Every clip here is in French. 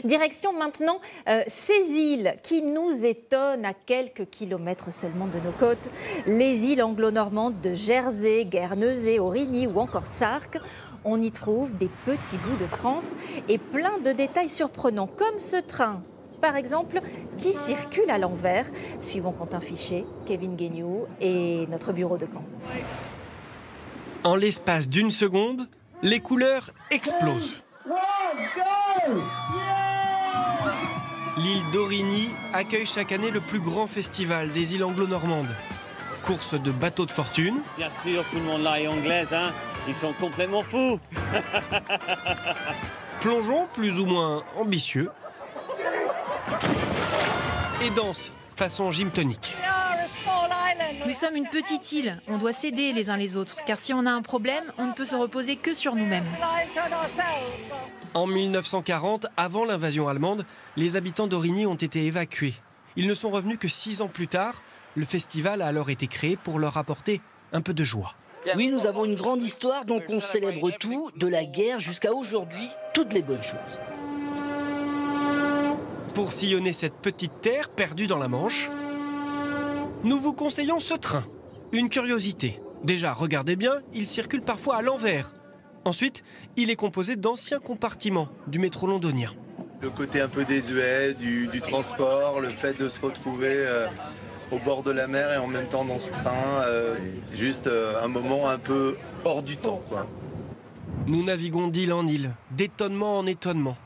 Direction maintenant ces îles qui nous étonnent à quelques kilomètres seulement de nos côtes. Les îles anglo-normandes de Jersey, Guernesey, Aurigny ou encore Sark. On y trouve des petits bouts de France et plein de détails surprenants, comme ce train, par exemple, qui circule à l'envers. Suivons Quentin Fichet, Kevin Guignou et notre bureau de camp. En l'espace d'une seconde, les couleurs explosent. L'île d'Aurigny accueille chaque année le plus grand festival des îles anglo-normandes. Course de bateaux de fortune. Bien sûr, tout le monde là est anglaise, hein. Ils sont complètement fous. Plongeons plus ou moins ambitieux. Et danse façon gym tonique. Nous sommes une petite île, on doit s'aider les uns les autres, car si on a un problème, on ne peut se reposer que sur nous-mêmes. En 1940, avant l'invasion allemande, les habitants d'Aurigny ont été évacués. Ils ne sont revenus que 6 ans plus tard. Le festival a alors été créé pour leur apporter un peu de joie. Oui, nous avons une grande histoire, donc on célèbre tout, de la guerre jusqu'à aujourd'hui, toutes les bonnes choses. Pour sillonner cette petite terre perdue dans la Manche, nous vous conseillons ce train. Une curiosité. Déjà, regardez bien, il circule parfois à l'envers. Ensuite, il est composé d'anciens compartiments du métro londonien. Le côté un peu désuet du transport, le fait de se retrouver au bord de la mer et en même temps dans ce train, juste un moment un peu hors du temps, quoi. Nous naviguons d'île en île, d'étonnement en étonnement,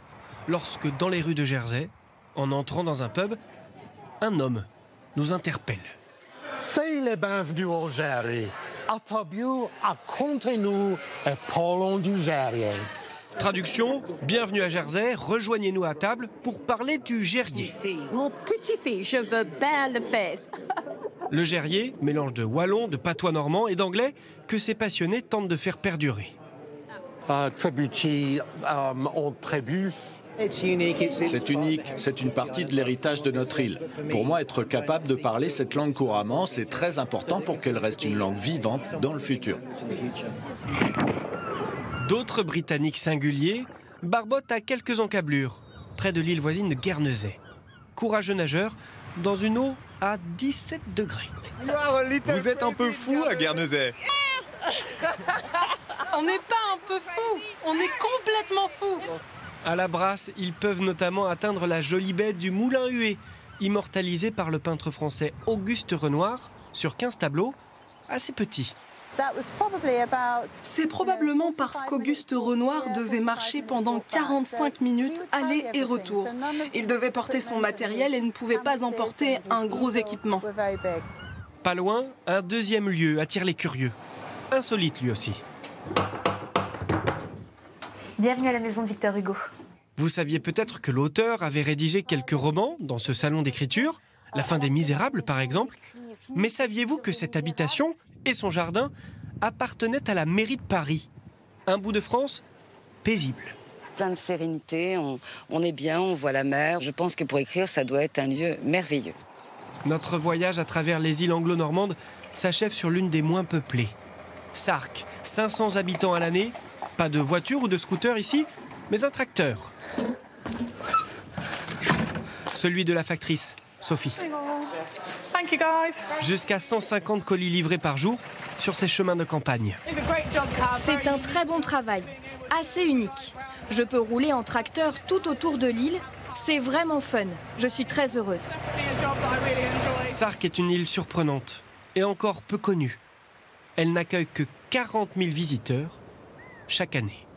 lorsque dans les rues de Jersey, en entrant dans un pub, un homme nous interpelle. C'est le bienvenu au Jerry. Attabio, racontez-nous et parlons du Jerry. Traduction, bienvenue à Jersey, rejoignez-nous à table pour parler du Jerrier. Mon petit-fils, je veux bien le faire. Le Jerrier, mélange de wallon, de patois normand et d'anglais que ces passionnés tentent de faire perdurer. Trebuchet, on trébuche. C'est unique, c'est une partie de l'héritage de notre île. Pour moi, être capable de parler cette langue couramment, c'est très important pour qu'elle reste une langue vivante dans le futur. D'autres Britanniques singuliers barbotent à quelques encablures, près de l'île voisine de Guernesey. Courageux nageurs, dans une eau à 17 degrés. Vous êtes un peu fou à Guernesey. On n'est pas un peu fou, on est complètement fou. À la brasse, ils peuvent notamment atteindre la jolie baie du Moulin-Huet, immortalisée par le peintre français Auguste Renoir sur 15 tableaux, assez petits. C'est probablement parce qu'Auguste Renoir devait marcher pendant 45 minutes, aller et retour. Il devait porter son matériel et ne pouvait pas emporter un gros équipement. Pas loin, un deuxième lieu attire les curieux. Insolite lui aussi. Bienvenue à la maison de Victor Hugo. Vous saviez peut-être que l'auteur avait rédigé quelques romans dans ce salon d'écriture, La fin des Misérables par exemple. Mais saviez-vous que cette habitation et son jardin appartenaient à la mairie de Paris? Un bout de France paisible. Plein de sérénité, on est bien, on voit la mer. Je pense que pour écrire, ça doit être un lieu merveilleux. Notre voyage à travers les îles anglo-normandes s'achève sur l'une des moins peuplées. Sark, 500 habitants à l'année. Pas de voiture ou de scooter ici, mais un tracteur. Celui de la factrice, Sophie. Jusqu'à 150 colis livrés par jour sur ces chemins de campagne. C'est un très bon travail, assez unique. Je peux rouler en tracteur tout autour de l'île. C'est vraiment fun. Je suis très heureuse. Sark est une île surprenante et encore peu connue. Elle n'accueille que 40 000 visiteurs chaque année.